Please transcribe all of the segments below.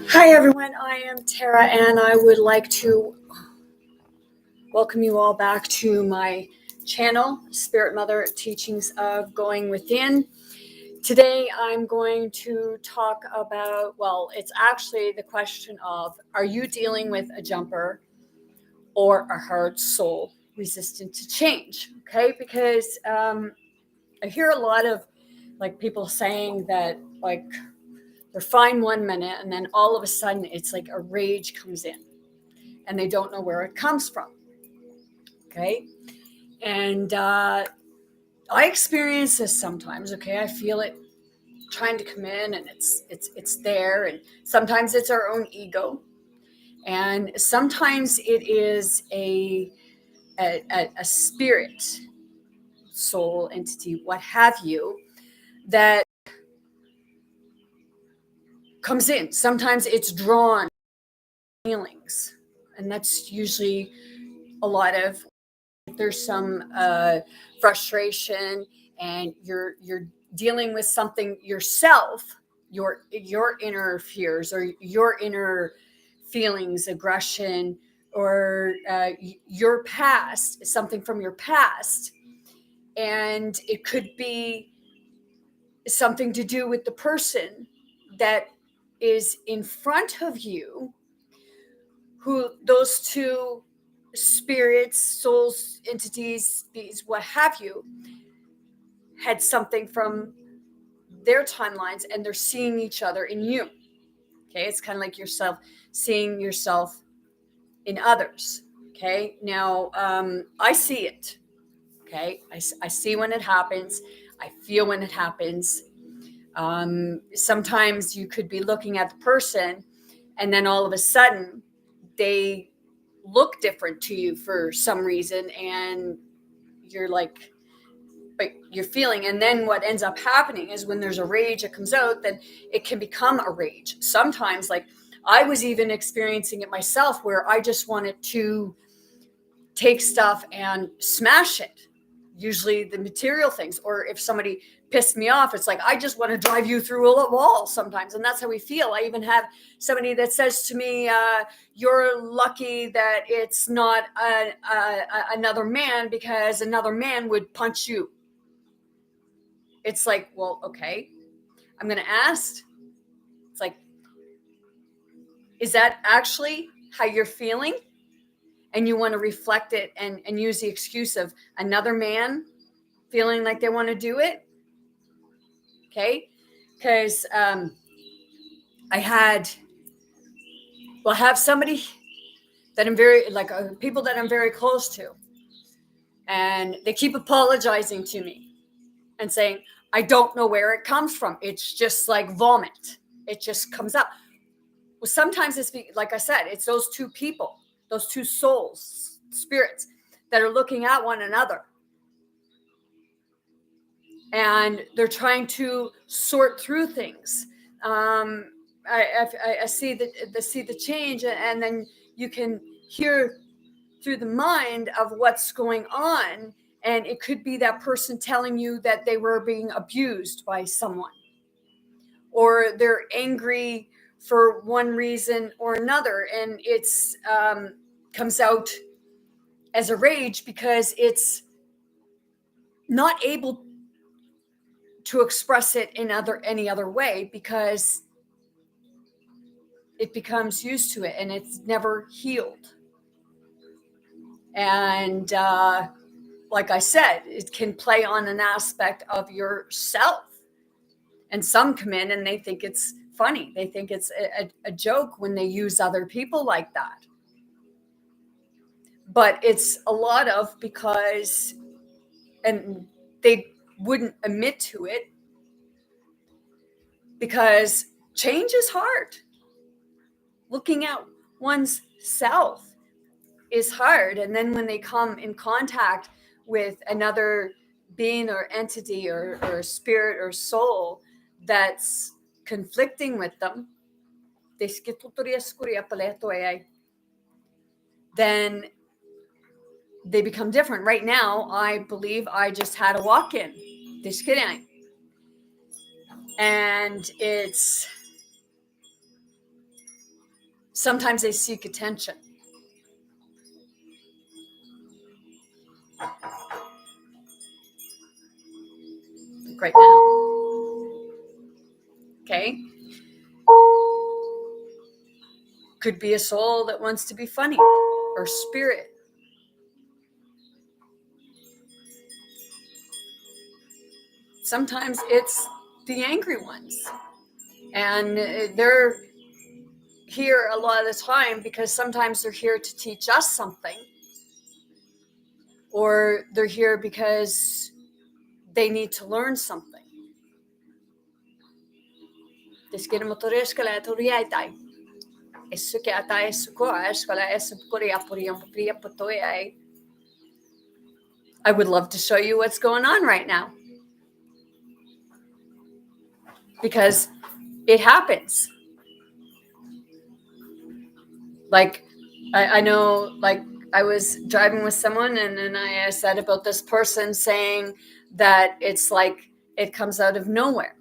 Hi everyone, I am Tara and I would like to welcome you all back to my channel, Spirit Mother Teachings of Going Within. Today I'm going to talk about, it's actually the question of, are you dealing with a jumper or a hard soul resistant to change? Okay, because I hear a lot of people saying that they're fine 1 minute and then all of a sudden it's like a rage comes in and they don't know where it comes from. Okay. And I experience this sometimes. Okay. I feel it trying to come in and it's there. And sometimes it's our own ego. And sometimes it is a spirit, soul, entity, what have you, that comes in. Sometimes it's drawn feelings. And that's usually a lot of, there's some frustration and you're dealing with something yourself, your inner fears or your inner feelings, aggression, or your past, something from your past. And it could be something to do with the person that is in front of you, who those two spirits, souls, entities, beings, what have you, had something from their timelines and they're seeing each other in you. Okay. It's kind of like yourself seeing yourself in others. Okay. Now, I see it. Okay. I see when it happens. I feel when it happens. Sometimes you could be looking at the person and then all of a sudden they look different to you for some reason. And you're like, but you're feeling, and then what ends up happening is when there's a rage that comes out, then it can become a rage. Sometimes, like I was even experiencing it myself, where I just wanted to take stuff and smash it, usually the material things. Or if somebody pissed me off, it's like I just want to drive you through a wall sometimes. And that's how we feel. I even have somebody that says to me, you're lucky that it's not another man, because another man would punch you. It's like, well, okay, I'm going to ask. It's like, is that actually how you're feeling? And you want to reflect it and use the excuse of another man feeling like they want to do it? Okay. Because I have somebody that I'm very, people that I'm very close to. And they keep apologizing to me and saying, I don't know where it comes from. It's just like vomit. It just comes out. Well, sometimes it's, like I said, it's those two people, those two souls, spirits that are looking at one another. And they're trying to sort through things. I see the change, and then you can hear through the mind of what's going on. And it could be that person telling you that they were being abused by someone, or they're angry for one reason or another. And it's comes out as a rage because it's not able to express it in any other way, because it becomes used to it and it's never healed. And like I said, it can play on an aspect of yourself. And some come in and they think it's funny. They think it's a joke when they use other people like that. But it's a lot of, because, and they wouldn't admit to it, because change is hard. Looking at one's self is hard. And then when they come in contact with another being or entity or spirit or soul that's conflicting with them, then they become different. Right now, I believe I just had a walk-in. And it's Sometimes they seek attention. Like right now. Okay? Could be a soul that wants to be funny, or spirit. Sometimes it's the angry ones. And they're here a lot of the time because sometimes they're here to teach us something, or they're here because they need to learn something. I would love to show you what's going on right now, because it happens. Like, I know, like, I was driving with someone, and then I said about this person saying that it's like it comes out of nowhere.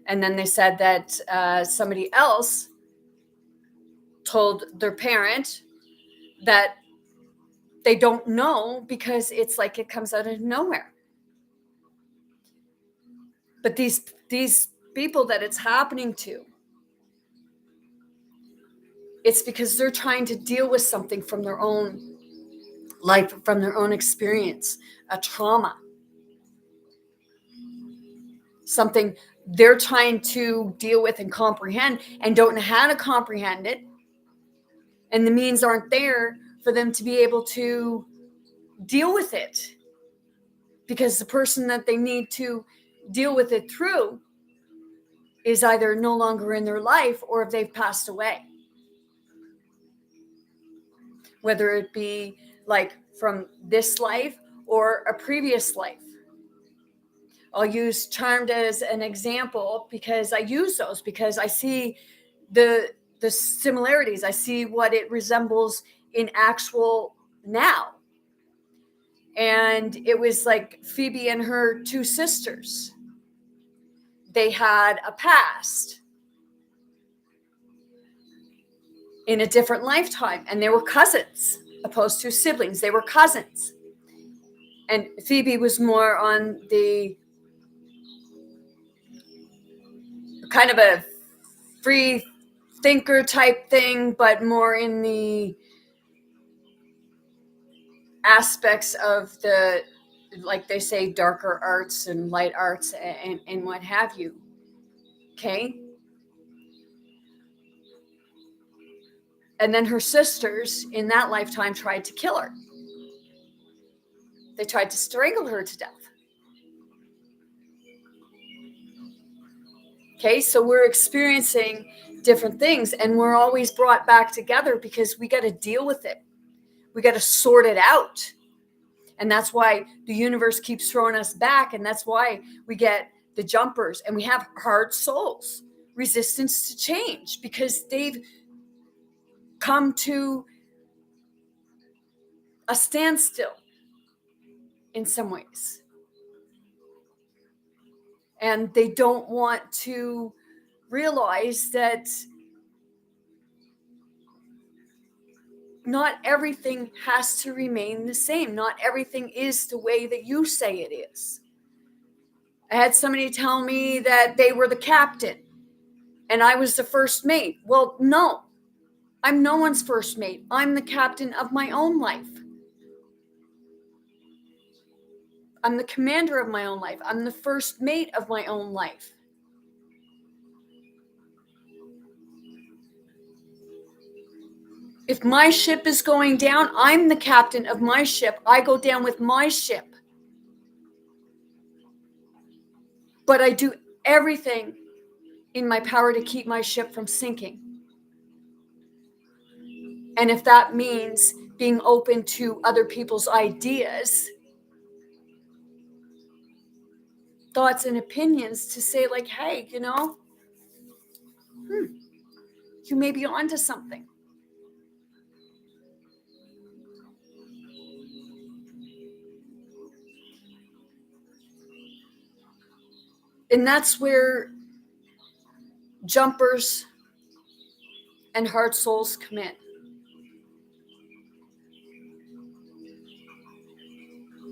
And then they said that somebody else told their parent that they don't know because it's like it comes out of nowhere. But these people that it's happening to, it's because they're trying to deal with something from their own life, from their own experience, a trauma, something they're trying to deal with and comprehend and don't know how to comprehend it. And the means aren't there for them to be able to deal with it, because the person that they need to deal with it through is either no longer in their life, or if they've passed away. Whether it be like from this life or a previous life. I'll use Charmed as an example because I use those because I see the similarities. I see what it resembles in actual now. And it was like Phoebe and her two sisters. They had a past in a different lifetime, and they were cousins opposed to siblings. They were cousins. And Phoebe was more on the kind of a free thinker type thing, but more in the aspects of the, like they say, darker arts and light arts and what have you. Okay. And then her sisters in that lifetime tried to kill her. They tried to strangle her to death. Okay, so we're experiencing different things, and we're always brought back together because we got to deal with it. We got to sort it out. And that's why the universe keeps throwing us back. And that's why we get the jumpers, and we have hard souls, resistance to change, because they've come to a standstill in some ways. And they don't want to realize that not everything has to remain the same. Not everything is the way that you say it is. I had somebody tell me that they were the captain and I was the first mate. Well, no, I'm no one's first mate. I'm the captain of my own life. I'm the commander of my own life. I'm the first mate of my own life. If my ship is going down, I'm the captain of my ship. I go down with my ship. But I do everything in my power to keep my ship from sinking. And if that means being open to other people's ideas, thoughts and opinions, to say like, hey, you know, you may be onto something. And that's where jumpers and heart souls come in.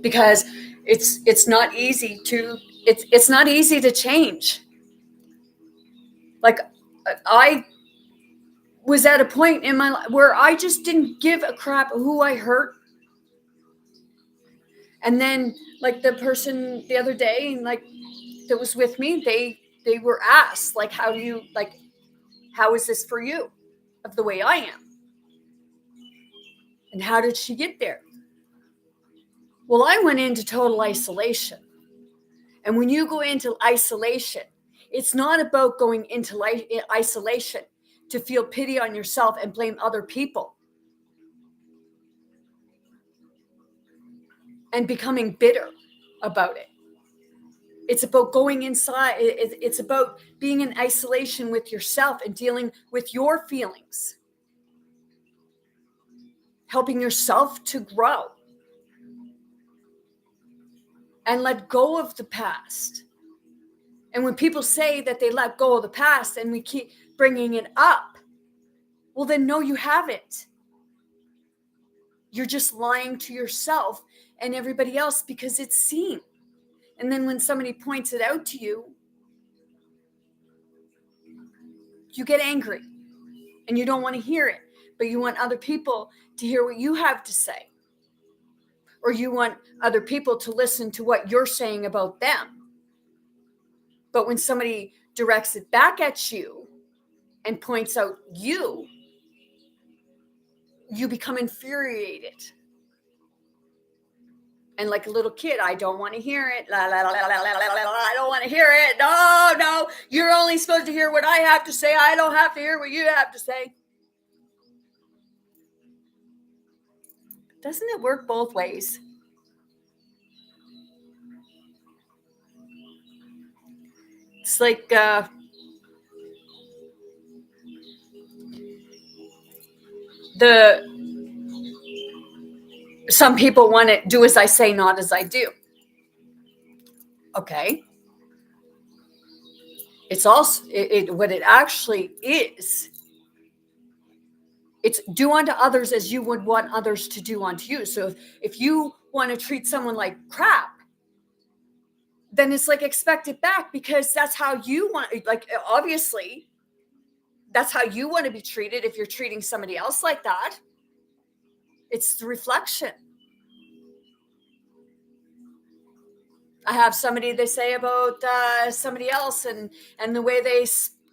Because it's not easy to change. Like, I was at a point in my life where I just didn't give a crap who I hurt. And then, like, the person the other day, like, that was with me, they were asked, like, how is this for you, of the way I am? And how did she get there? Well, I went into total isolation. And when you go into isolation, it's not about going into isolation to feel pity on yourself and blame other people and becoming bitter about it. It's about going inside. It's about being in isolation with yourself and dealing with your feelings, helping yourself to grow and let go of the past. And when people say that they let go of the past and we keep bringing it up, well, then no, you haven't. You're just lying to yourself and everybody else because it's seen. And then when somebody points it out to you, you get angry and you don't want to hear it, but you want other people to hear what you have to say. Or you want other people to listen to what you're saying about them. But when somebody directs it back at you and points out you become infuriated. And like a little kid, I don't want to hear it. I don't want to hear it. No, you're only supposed to hear what I have to say. I don't have to hear what you have to say. Doesn't it work both ways? It's like some people want to do as I say, not as I do. Okay. It's also what it actually is. It's do unto others as you would want others to do unto you. So if you want to treat someone like crap, then it's like expect it back, because that's how you want, like, obviously that's how you want to be treated. If you're treating somebody else like that, it's the reflection. I have somebody, they say about somebody else and the way they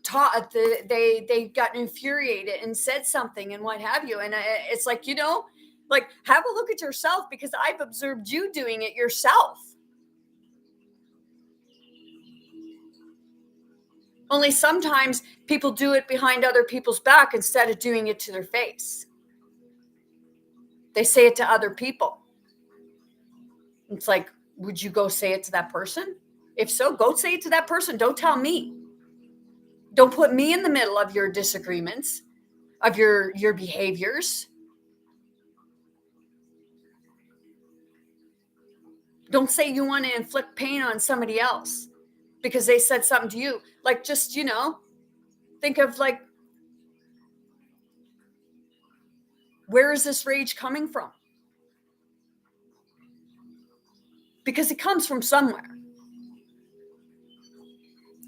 taught, they got infuriated and said something and what have you. And it's like, like, have a look at yourself, because I've observed you doing it yourself. Only sometimes people do it behind other people's back instead of doing it to their face. They say it to other people. It's like, would you go say it to that person? If so, go say it to that person. Don't tell me. Don't put me in the middle of your disagreements, of your behaviors. Don't say you want to inflict pain on somebody else because they said something to you. Like, just, think of, like, where is this rage coming from? Because it comes from somewhere.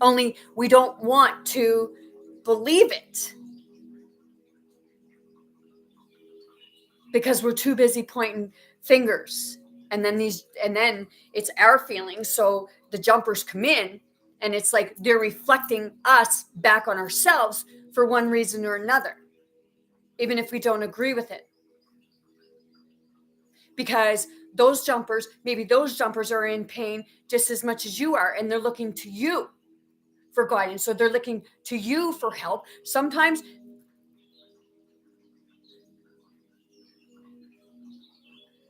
Only we don't want to believe it because we're too busy pointing fingers. And then it's our feelings. So the jumpers come in and it's like they're reflecting us back on ourselves for one reason or another, even if we don't agree with it. Because maybe those jumpers are in pain just as much as you are, and they're looking to you for guidance. So they're looking to you for help. Sometimes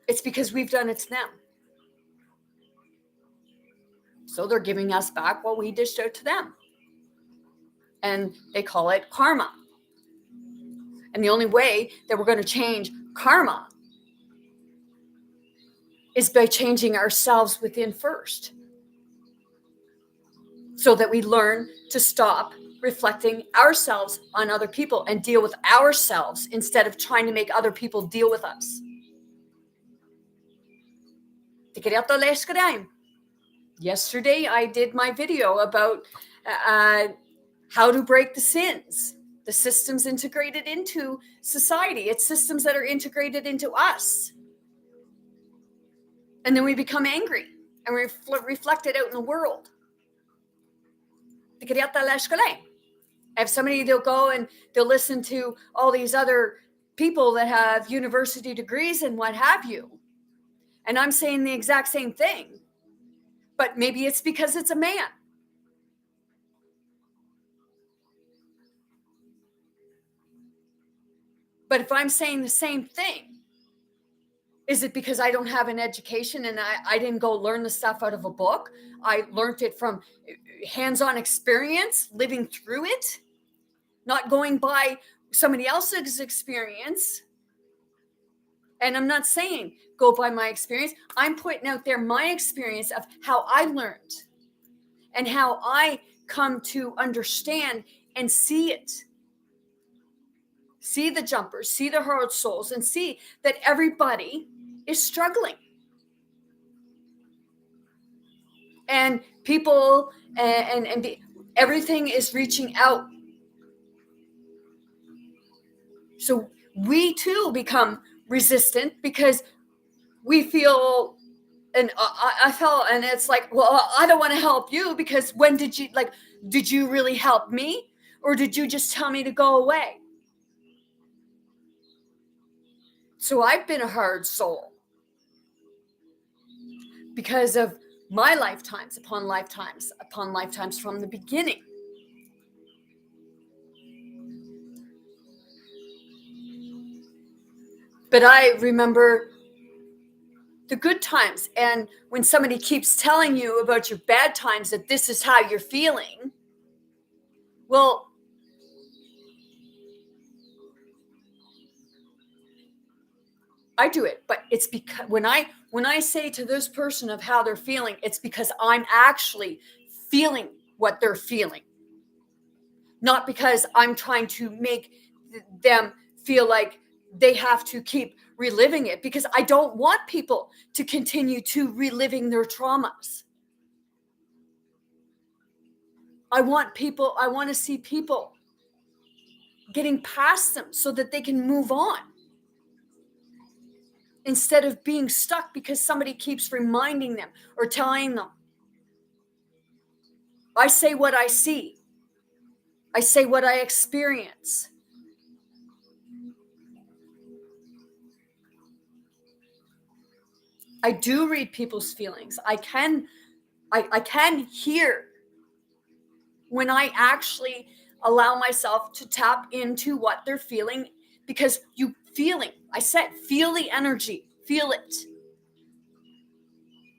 it's because we've done it to them. So they're giving us back what we dished out to them. And they call it karma. And the only way that we're going to change karma is by changing ourselves within first. So that we learn to stop reflecting ourselves on other people and deal with ourselves instead of trying to make other people deal with us. Yesterday, I did my video about how to break the sins, the systems integrated into society. It's systems that are integrated into us. And then we become angry and we reflect it out in the world. If somebody, they'll go and they'll listen to all these other people that have university degrees and what have you. And I'm saying the exact same thing. But maybe it's because it's a man. But if I'm saying the same thing, is it because I don't have an education and I didn't go learn the stuff out of a book? I learned it from hands-on experience, living through it, not going by somebody else's experience. And I'm not saying go by my experience. I'm putting out there my experience of how I learned and how I come to understand and see it. See the jumpers, see the heart souls, and see that everybody is struggling. And people everything is reaching out. So we too become resistant because we feel, and I felt, and it's like, well, I don't want to help you because when did you really help me? Or did you just tell me to go away? So I've been a hard soul because of my lifetimes upon lifetimes upon lifetimes from the beginning. But I remember the good times. And when somebody keeps telling you about your bad times, that this is how you're feeling, well, I do it, but it's because when I say to this person of how they're feeling, it's because I'm actually feeling what they're feeling. Not because I'm trying to make them feel like they have to keep reliving it, because I don't want people to continue to reliving their traumas. I want to see people getting past them so that they can move on, instead of being stuck because somebody keeps reminding them or telling them. I say what I see. I say what I experience. I do read people's feelings. I can hear when I actually allow myself to tap into what they're feeling, because I said, feel the energy, feel it.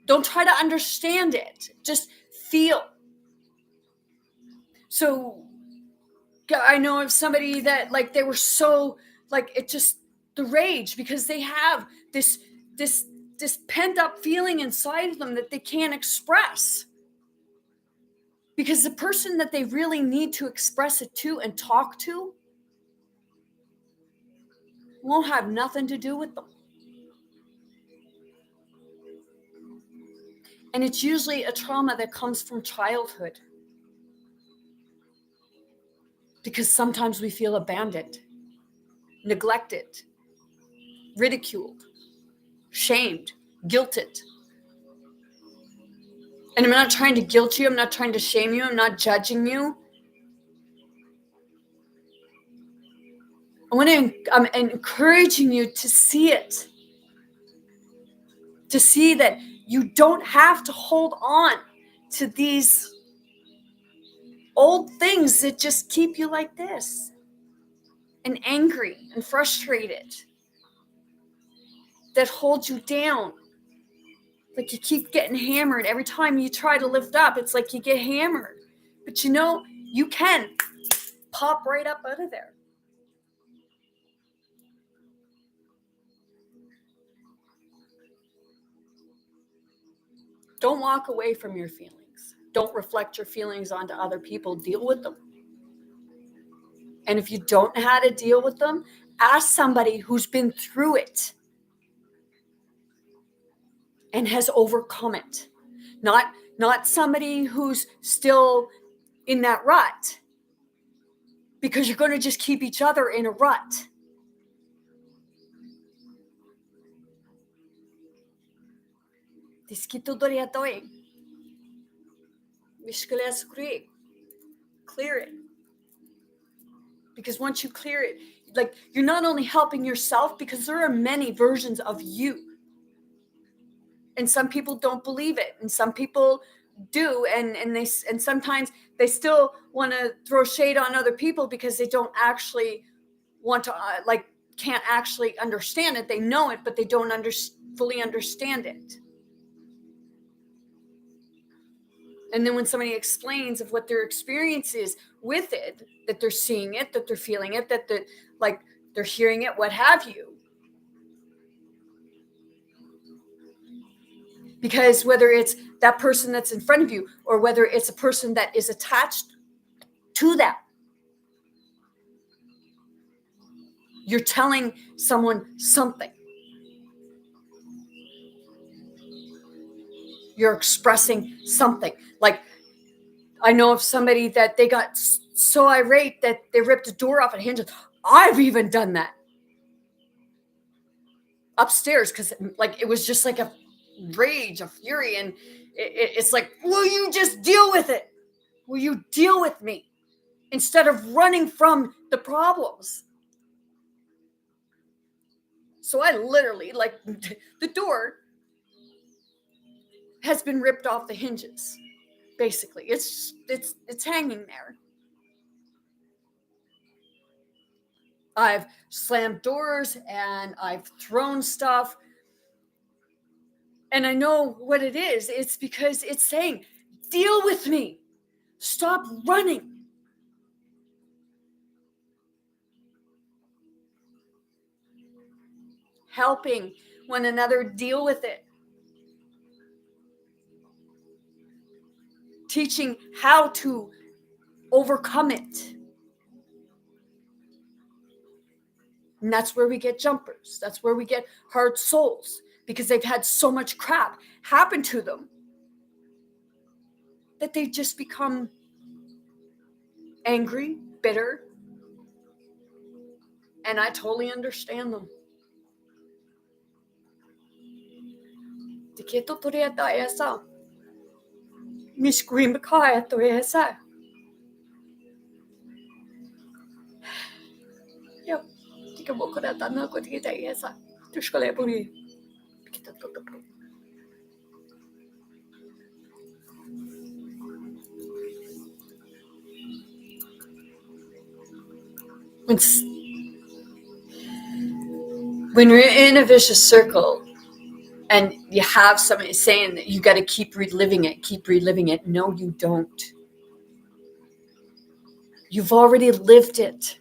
Don't try to understand it. Just feel. So I know of somebody that they were so it just the rage because they have this pent up feeling inside of them that they can't express, because the person that they really need to express it to and talk to won't have nothing to do with them. And it's usually a trauma that comes from childhood, because sometimes we feel abandoned, neglected, ridiculed, shamed, guilted. And I'm not trying to guilt you. I'm not trying to shame you. I'm not judging you. I'm encouraging you to see it. To see that you don't have to hold on to these old things that just keep you like this, and angry and frustrated, that hold you down. Like you keep getting hammered. Every time you try to lift up, it's like you get hammered. But you can pop right up out of there. Don't walk away from your feelings. Don't reflect your feelings onto other people. Deal with them. And if you don't know how to deal with them, ask somebody who's been through it and has overcome it. Not somebody who's still in that rut, because you're going to just keep each other in a rut. Clear it. Because once you clear it, like, you're not only helping yourself, because there are many versions of you. And some people don't believe it, and some people do, and sometimes they still want to throw shade on other people because they don't actually want to can't actually understand it. They know it, but they don't fully understand it. And then when somebody explains of what their experience is with it, that they're seeing it, that they're feeling it, that they're hearing it, what have you. Because whether it's that person that's in front of you, or whether it's a person that is attached to that, you're telling someone something. You're expressing something. Like, I know of somebody that they got so irate that they ripped the door off and hinges. I've even done that upstairs, because like it was just like a rage, a fury, and it's like, will you just deal with it? Will you deal with me instead of running from the problems? So I literally, like, the door has been ripped off the hinges. Basically, it's hanging there. I've slammed doors and I've thrown stuff. And I know what it is. It's because it's saying, deal with me. Stop running. Helping one another deal with it. Teaching how to overcome it. And that's where we get jumpers. That's where we get hard souls, because they've had so much crap happen to them that they just become angry, bitter. And I totally understand them. When you're in a vicious circle and you have somebody saying that you got to keep reliving it. No, you don't. You've already lived it.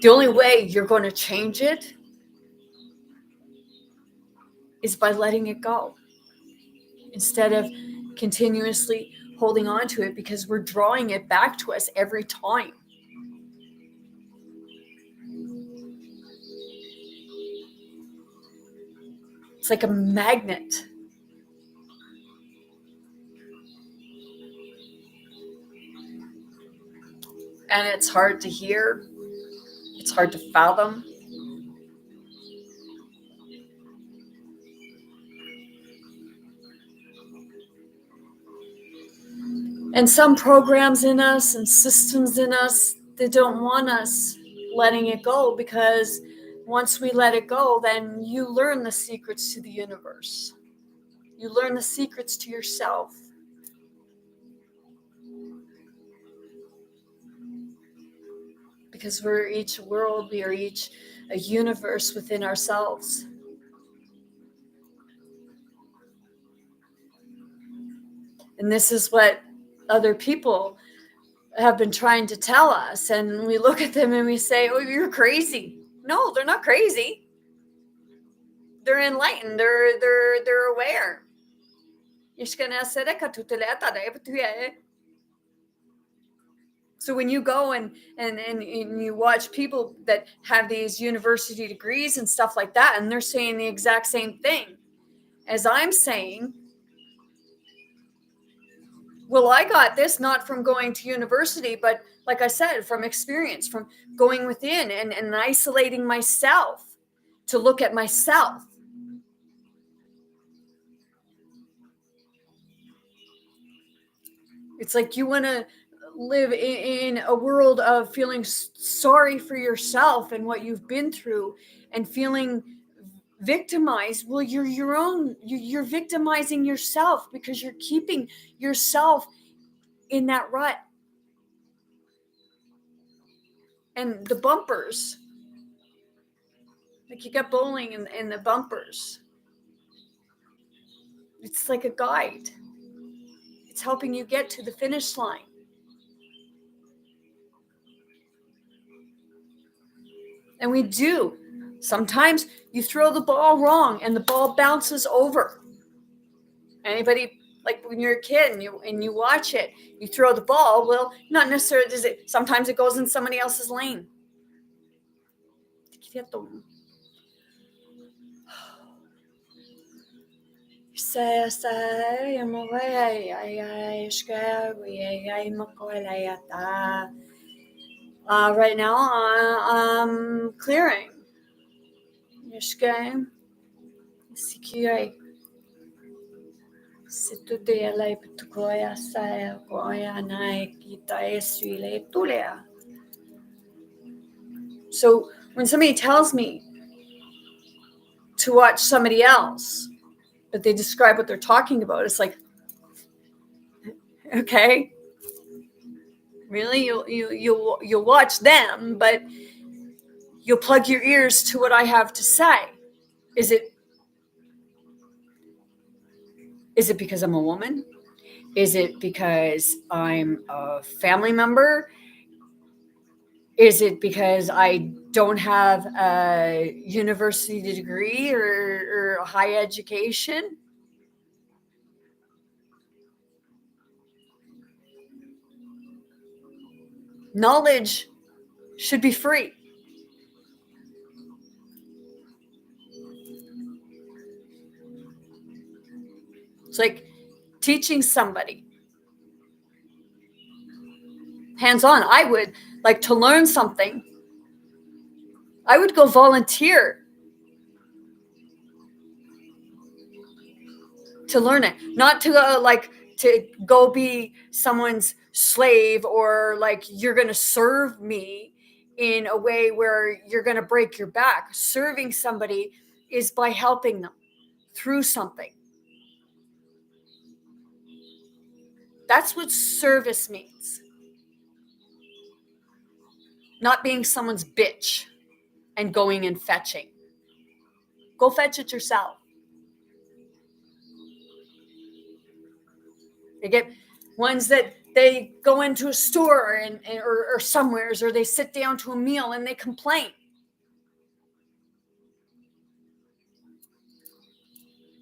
The only way you're going to change it is by letting it go, instead of continuously holding on to it, because we're drawing it back to us every time. It's like a magnet. And it's hard to hear. It's hard to fathom. And some programs in us and systems in us, they don't want us letting it go, because once we let it go, then you learn the secrets to the universe. You learn the secrets to yourself. Because we're each world, we are each a universe within ourselves. And this is what other people have been trying to tell us. And we look at them and we say, oh, you're crazy. No, they're not crazy. They're enlightened. They're aware. So when you go and you watch people that have these university degrees and stuff like that, and they're saying the exact same thing as I'm saying, well, I got this not from going to university, but like I said, from experience, from going within and isolating myself to look at myself. It's like you want to live in a world of feeling sorry for yourself and what you've been through and feeling victimized. Well, you're victimizing yourself because you're keeping yourself in that rut. And the bumpers, like you got bowling and the bumpers, it's like a guide. It's helping you get to the finish line. And we do. Sometimes you throw the ball wrong and the ball bounces over. Anybody, like when you're a kid and you watch it, you throw the ball, well, not necessarily does it, sometimes it goes in somebody else's lane. Right now I'm clearing. So when somebody tells me to watch somebody else, but they describe what they're talking about, it's like, okay, really, you'll watch them, but you'll plug your ears to what I have to say. Is it because I'm a woman? Is it because I'm a family member? Is it because I don't have a university degree or a high education? Knowledge should be free. It's like teaching somebody hands-on. I would like to learn something. I would go volunteer to learn it, not to go be someone's slave or like you're going to serve me in a way where you're going to break your back. Serving somebody is by helping them through something. That's what service means. Not being someone's bitch and going and fetching. Go fetch it yourself. They get ones that they go into a store or somewheres, or they sit down to a meal and they complain.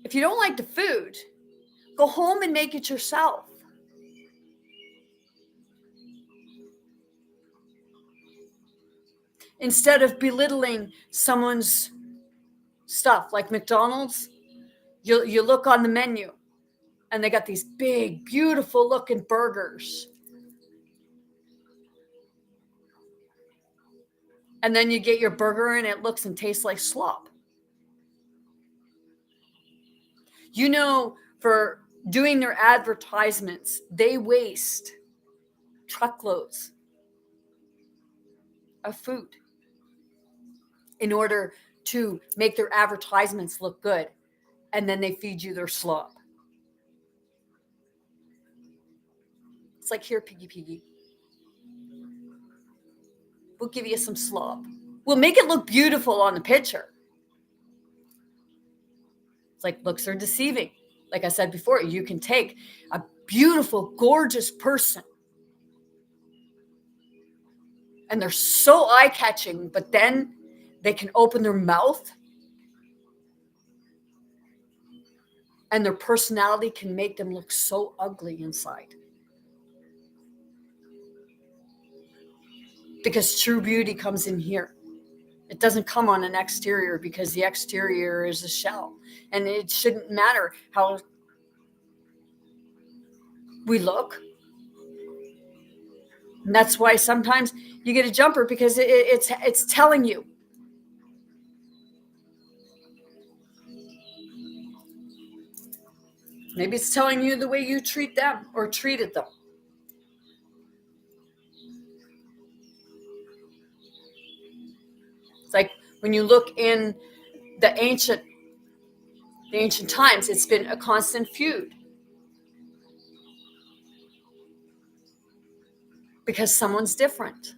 If you don't like the food, go home and make it yourself. Instead of belittling someone's stuff, like McDonald's, you look on the menu and they got these big, beautiful looking burgers. And then you get your burger and it looks and tastes like slop. You know, for doing their advertisements, they waste truckloads of food in order to make their advertisements look good. And then they feed you their slop. It's like, here, piggy. We'll give you some slop. We'll make it look beautiful on the picture. It's like, looks are deceiving. Like I said before, you can take a beautiful, gorgeous person and they're so eye-catching, but then they can open their mouth And their personality can make them look so ugly inside. Because true beauty comes in here. It doesn't come on an exterior, because the exterior is a shell. And it shouldn't matter how we look. And that's why sometimes you get a jumper, because it's telling you. Maybe it's telling you the way you treat them or treated them. It's like when you look in the ancient times, it's been a constant feud. Because someone's different.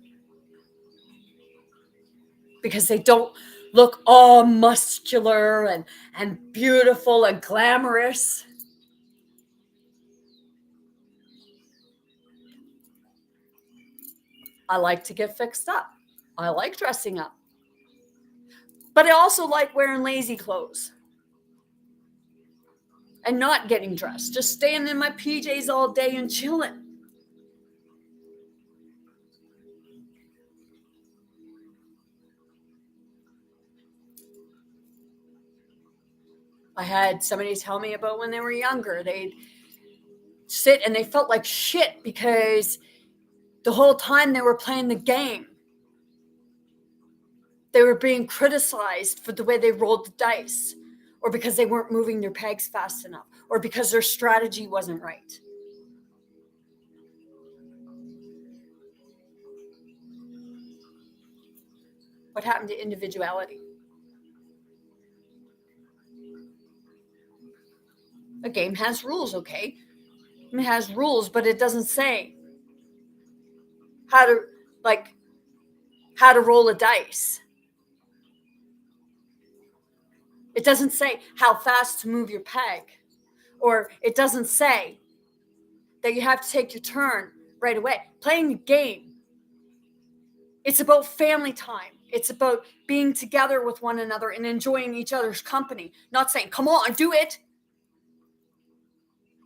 Because they don't look all muscular and beautiful and glamorous. I like to get fixed up. I like dressing up. But I also like wearing lazy clothes. And not getting dressed. Just staying in my PJs all day and chilling. I had somebody tell me about when they were younger. They'd sit and they felt like shit because the whole time they were playing the game, they were being criticized for the way they rolled the dice, or because they weren't moving their pegs fast enough, or because their strategy wasn't right. What happened to individuality? A game has rules, okay? It has rules, but it doesn't say how to roll a dice. It doesn't say how fast to move your peg, or it doesn't say that you have to take your turn right away. Playing a game, it's about family time. It's about being together with one another and enjoying each other's company. Not saying, come on, do it.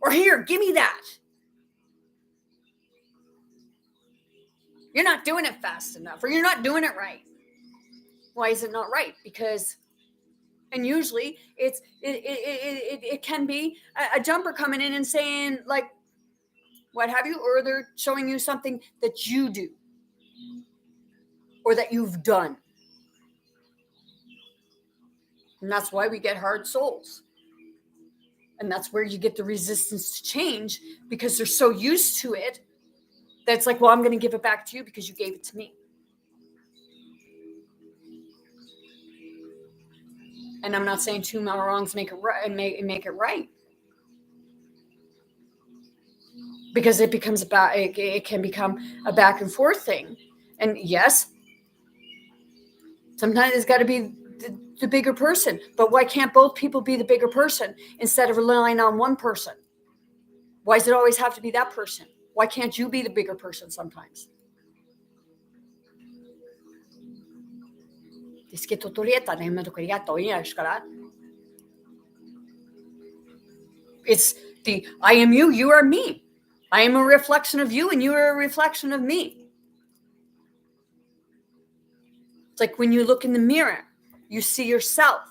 Or here, give me that. You're not doing it fast enough, or you're not doing it right. Why is it not right? Because, and usually it can be a jumper coming in and saying, like, what have you, or they're showing you something that you do or that you've done. And that's why we get hard souls. And that's where you get the resistance to change, because they're so used to it that it's like, well, I'm going to give it back to you because you gave it to me. And I'm not saying two wrongs make it right and make it right. Because it can become a back and forth thing. And yes, sometimes it's got to be the bigger person. But why can't both people be the bigger person instead of relying on one person? Why does it always have to be that person? Why can't you be the bigger person sometimes? It's the I am you, you are me. I am a reflection of you and you are a reflection of me. It's like when you look in the mirror, you see yourself.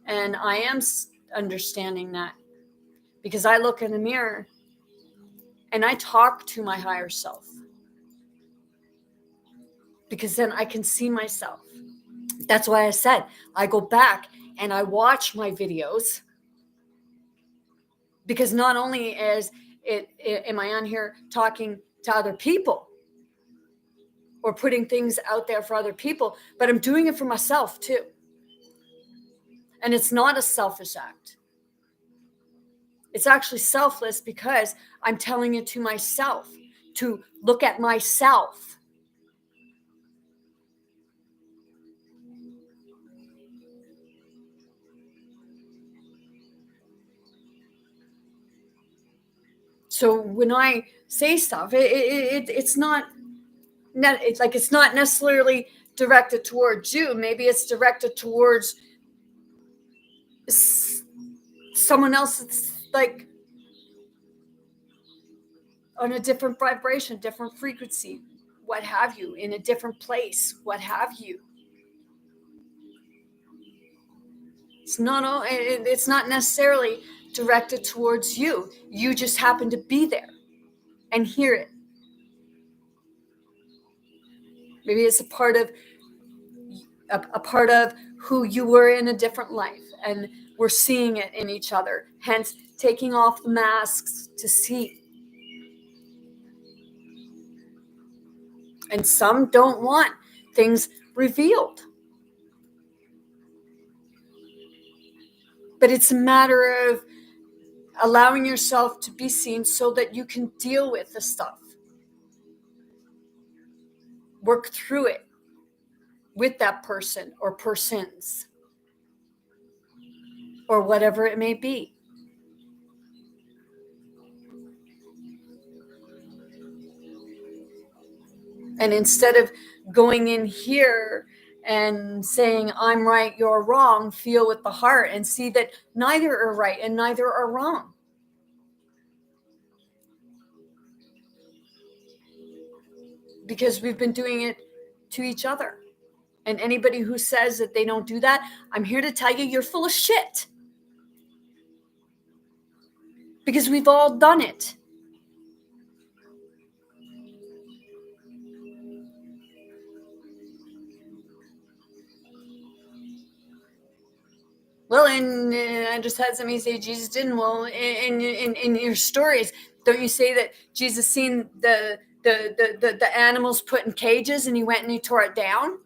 And I am understanding that, because I look in the mirror and I talk to my higher self, because then I can see myself. That's why I said I go back and I watch my videos, because not only am I on here talking to other people or putting things out there for other people, but I'm doing it for myself too. And it's not a selfish act. It's actually selfless, because I'm telling it to myself to look at myself. So when I say stuff, it's not it's not necessarily directed towards you. Maybe it's directed towards someone else that's like on a different vibration, different frequency, what have you, in a different place, what have you. It's not necessarily directed towards you. You just happen to be there and hear it. Maybe it's a part of who you were in a different life, and we're seeing it in each other, hence taking off the masks to see. And some don't want things revealed, but it's a matter of allowing yourself to be seen so that you can deal with the stuff, work through it with that person or persons or whatever it may be. And instead of going in here and saying, I'm right, you're wrong, feel with the heart and see that neither are right and neither are wrong. Because we've been doing it to each other. And anybody who says that they don't do that, I'm here to tell you, you're full of shit. Because we've all done it. Well, and I just had somebody say Jesus didn't. Well, in your stories, don't you say that Jesus seen the animals put in cages and he went and he tore it down?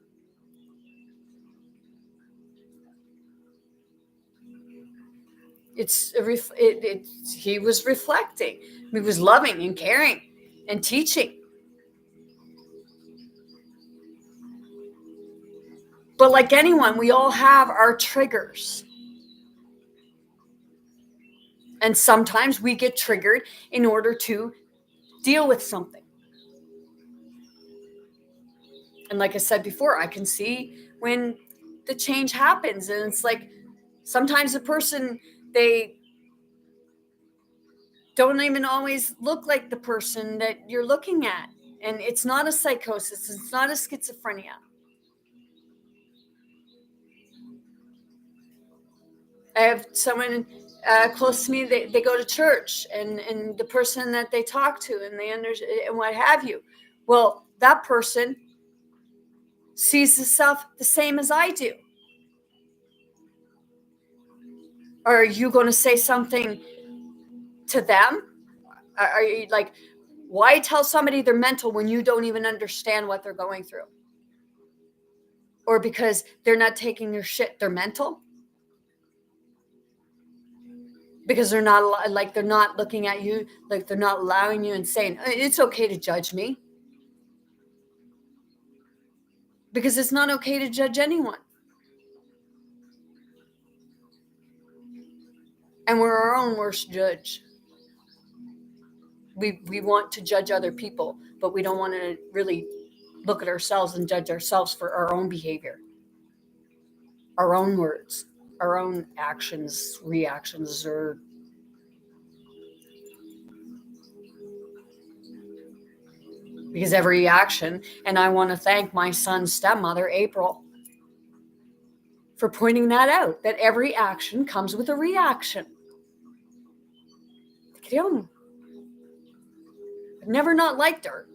He was reflecting. He was loving and caring and teaching. But like anyone, we all have our triggers. And sometimes we get triggered in order to deal with something. And like I said before, I can see when the change happens. And it's like sometimes a person, they don't even always look like the person that you're looking at. And it's not a psychosis. It's not a schizophrenia. I have someone close to me, they go to church and the person that they talk to and they understand and what have you. Well, that person sees the self the same as I do. Are you going to say something to them? Are you like, why tell somebody they're mental when you don't even understand what they're going through? Or because they're not taking their shit, they're mental? Because they're not looking at you, like they're not allowing you and saying, it's okay to judge me. Because it's not okay to judge anyone. And we're our own worst judge. We want to judge other people, but we don't want to really look at ourselves and judge ourselves for our own behavior, our own words, our own actions, reactions, or because every action, and I want to thank my son's stepmother, April, for pointing that out, that every action comes with a reaction. I've never not liked her.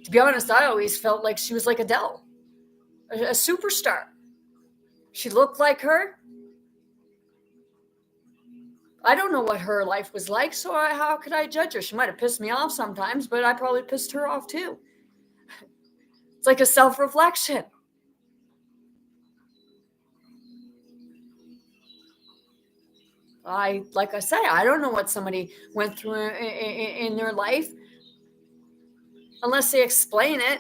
To be honest, I always felt like she was like Adele, a superstar. She looked like her. I don't know what her life was like, so how could I judge her? She might have pissed me off sometimes, but I probably pissed her off too. It's like a self-reflection. Like I say, I don't know what somebody went through in their life unless they explain it.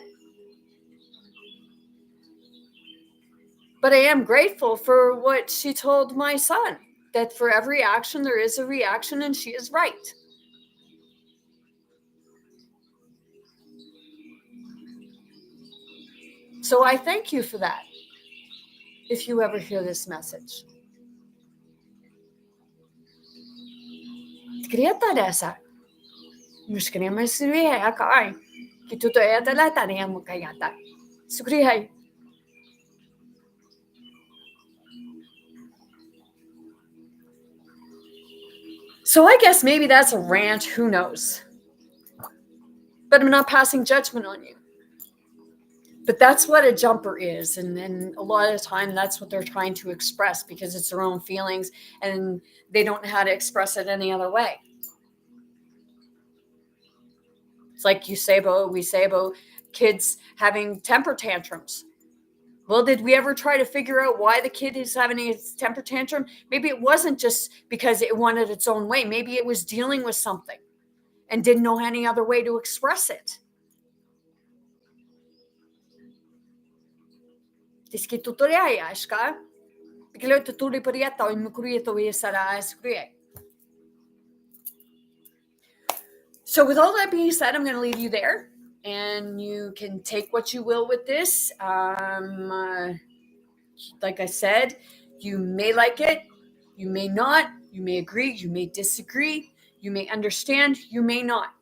But I am grateful for what she told my son, that for every action there is a reaction and she is right. So I thank you for that. If you ever hear this message. Grieta desa. Muskrema surihe akai. Kituto eta la tarea mukayata. Sugrihay. So I guess maybe that's a rant, who knows? But I'm not passing judgment on you. But that's what a jumper is. And a lot of the time, that's what they're trying to express because it's their own feelings and they don't know how to express it any other way. It's like we say about kids having temper tantrums. Well, did we ever try to figure out why the kid is having a temper tantrum? Maybe it wasn't just because it wanted its own way. Maybe it was dealing with something and didn't know any other way to express it. So with all that being said, I'm going to leave you there. And you can take what you will with this. Like I said, you may like it, you may not, you may agree, you may disagree, you may understand, you may not.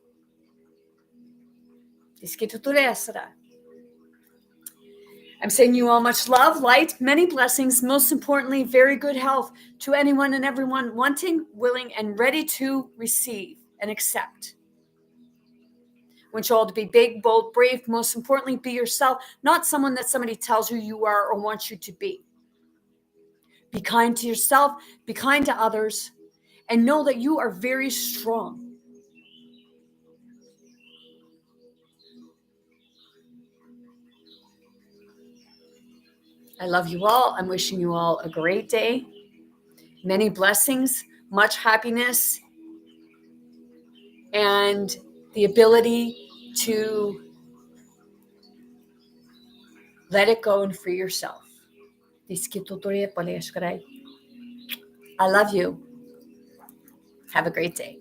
I'm sending you all much love, light, many blessings, most importantly, very good health to anyone and everyone wanting, willing, and ready to receive and accept. I want you all to be big, bold, brave, most importantly, be yourself, not someone that somebody tells you are or wants you to be. Be kind to yourself, be kind to others, and know that you are very strong. I love you all. I'm wishing you all a great day. Many blessings, much happiness, and the ability to let it go and free yourself. I love you. Have a great day.